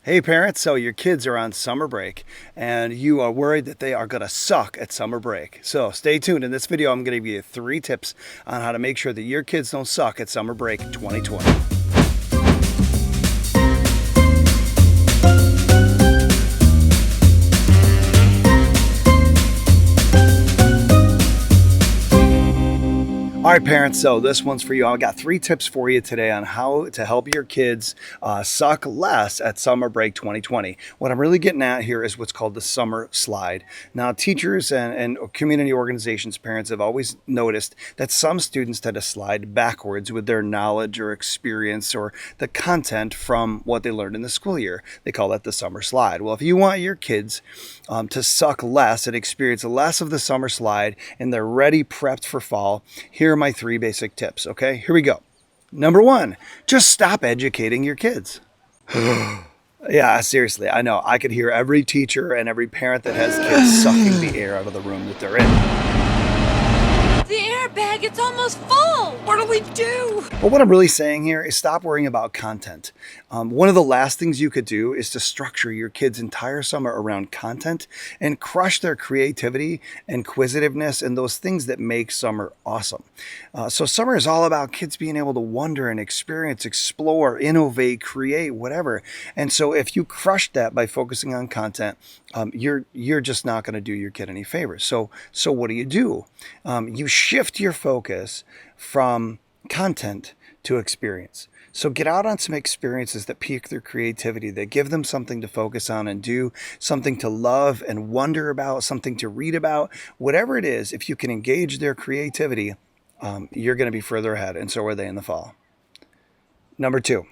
Hey parents, so your kids are on summer break and you are worried that they are going to suck at summer break. So stay tuned. In this video, I'm going to give you 3 tips on how to make sure that your kids don't suck at summer break 2020. All right, parents, so this one's for you. I got 3 tips for you today on how to help your kids suck less at summer break 2020. What I'm really getting at here is what's called the summer slide. Now, teachers and community organizations, parents have always noticed that some students tend to slide backwards with their knowledge or experience or the content from what they learned in the school year. They call that the summer slide. Well, if you want your kids to suck less and experience less of the summer slide and they're ready, prepped for fall, here are my 3 basic tips. Okay, here we go. Number 1, just stop educating your kids. Yeah, seriously, I know. I could hear every teacher and every parent that has kids sucking the air out of the room that they're in. The airbag, it's almost full. What do we do? But what I'm really saying here is stop worrying about content. One of the last things you could do is to structure your kids' entire summer around content and crush their creativity, inquisitiveness, and those things that make summer awesome. So summer is all about kids being able to wonder and experience, explore, innovate, create, whatever. And so if you crush that by focusing on content, you're just not going to do your kid any favors. So what do? You shift your focus from content to experience. So get out on some experiences that pique their creativity, that give them something to focus on and do, something to love and wonder about, something to read about, whatever it is. If you can engage their creativity, you're going to be further ahead, and so are they in the fall. Number 2.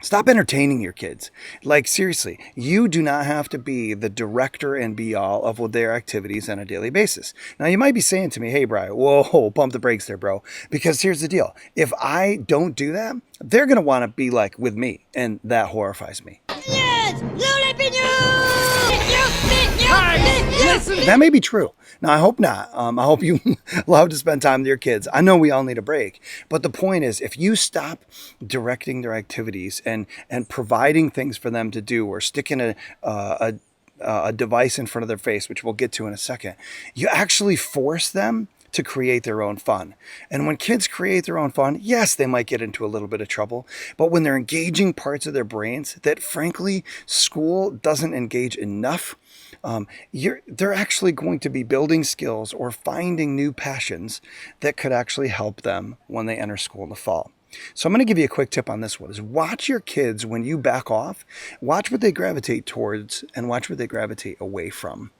Stop entertaining your kids. Like, seriously, you do not have to be the director and be-all of their activities on a daily basis. Now, you might be saying to me, hey, Brian, whoa, pump the brakes there, bro. Because here's the deal. If I don't do that, they're going to want to be like with me, and that horrifies me. That may be true. Now, I hope not. I hope you love to spend time with your kids. I know we all need a break. But the point is, if you stop directing their activities and providing things for them to do or sticking a device in front of their face, which we'll get to in a second, you actually force them to create their own fun. And when kids create their own fun, yes, they might get into a little bit of trouble, but when they're engaging parts of their brains that frankly school doesn't engage enough, they're actually going to be building skills or finding new passions that could actually help them when they enter school in the fall. So I'm going to give you a quick tip on this one, is watch your kids when you back off, watch what they gravitate towards and watch what they gravitate away from.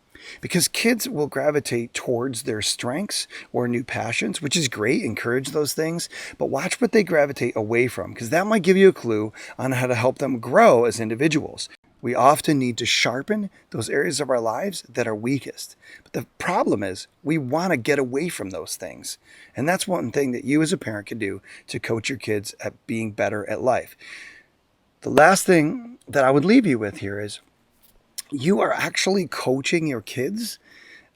Because kids will gravitate towards their strengths or new passions, which is great. Encourage those things, but watch what they gravitate away from, because that might give you a clue on how to help them grow as individuals. We often need to sharpen those areas of our lives that are weakest. But the problem is we want to get away from those things. And that's one thing that you as a parent can do to coach your kids at being better at life. The last thing that I would leave you with here is you are actually coaching your kids,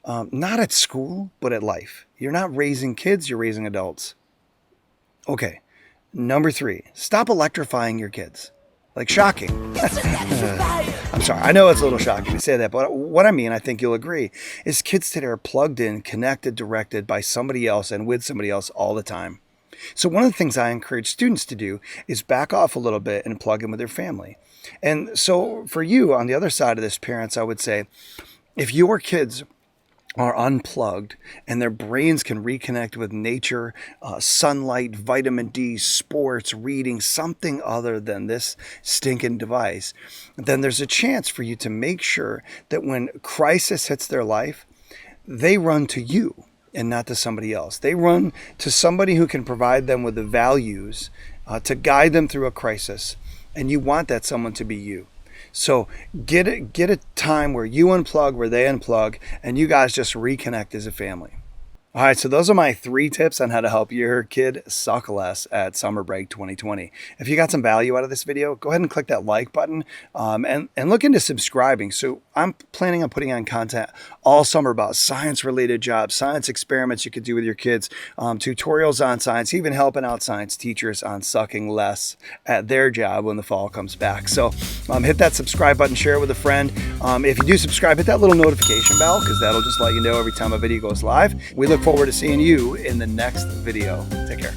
not at school, but at life. You're not raising kids, you're raising adults. Okay, number 3, stop electrifying your kids. Like, shocking. I'm sorry, I know it's a little shocking to say that, but what I mean, I think you'll agree, is kids today are plugged in, connected, directed by somebody else and with somebody else all the time. So one of the things I encourage students to do is back off a little bit and plug in with their family. And so for you, on the other side of this, parents, I would say, if your kids are unplugged and their brains can reconnect with nature, sunlight, vitamin D, sports, reading, something other than this stinking device, then there's a chance for you to make sure that when crisis hits their life, they run to you and not to somebody else. They run to somebody who can provide them with the values to guide them through a crisis. And you want that someone to be you. So get a time where you unplug, where they unplug, and you guys just reconnect as a family. All right, so those are my 3 tips on how to help your kid suck less at summer break 2020. If you got some value out of this video, go ahead and click that like button, and look into subscribing. So I'm planning on putting on content all summer about science-related jobs, science experiments you could do with your kids, tutorials on science, even helping out science teachers on sucking less at their job when the fall comes back. So hit that subscribe button, share it with a friend. If you do subscribe, hit that little notification bell because that'll just let you know every time a video goes live. We look forward to seeing you in the next video. Take care.